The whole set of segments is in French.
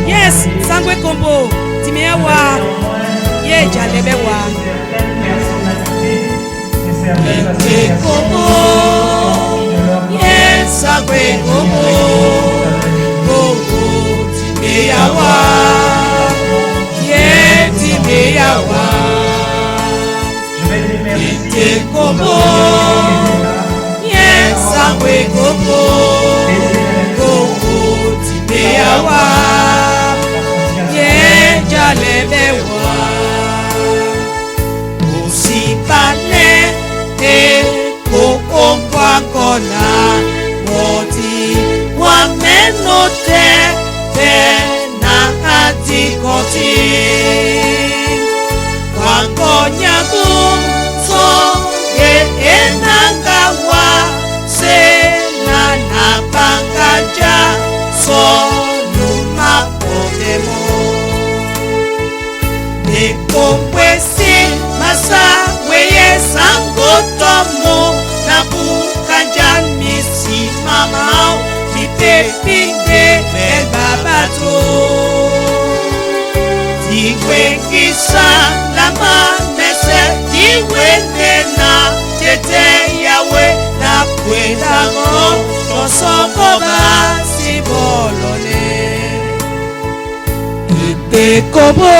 Yes, Sangwe Combo, Timewa, Ye Jalebewa. Combo, yes, Sangwe Combo, Timewa, Ye Timewa. Combo, yes, Sangwe Combo. Yawa ye jalebewa usipane te kokombwa kona moti wamenote te na atikoti wangonyagu so ye enangawa se na bangaja so numa podemo nekomwesi masa weye sangotomo na bukanja misi mamao mipepinde bebabato tiwekisa lama mese tiwenena tete yawe na pwelango tosokoba bolone ite kobo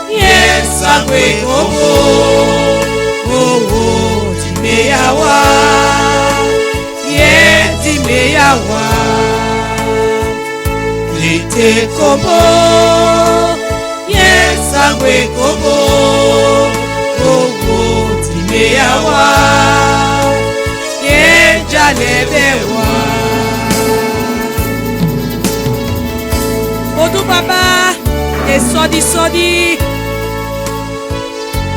yes agwe kobo oh timeyawa ye timeyawa ite kobo yes agwe kobo oh timeyawa ye jalebewa. Odu baba e sodi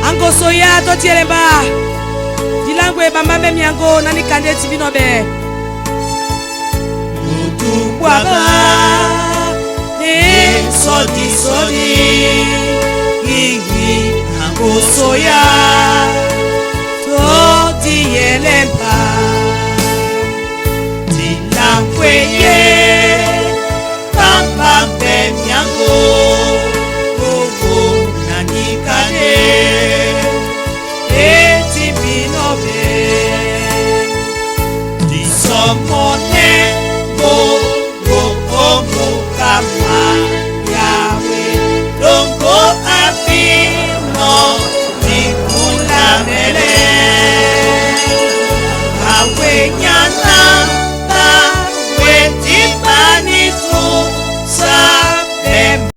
ango soya to tieremba dilangwe bamba me miango nani kande tibino be odu baba e sodi ango soya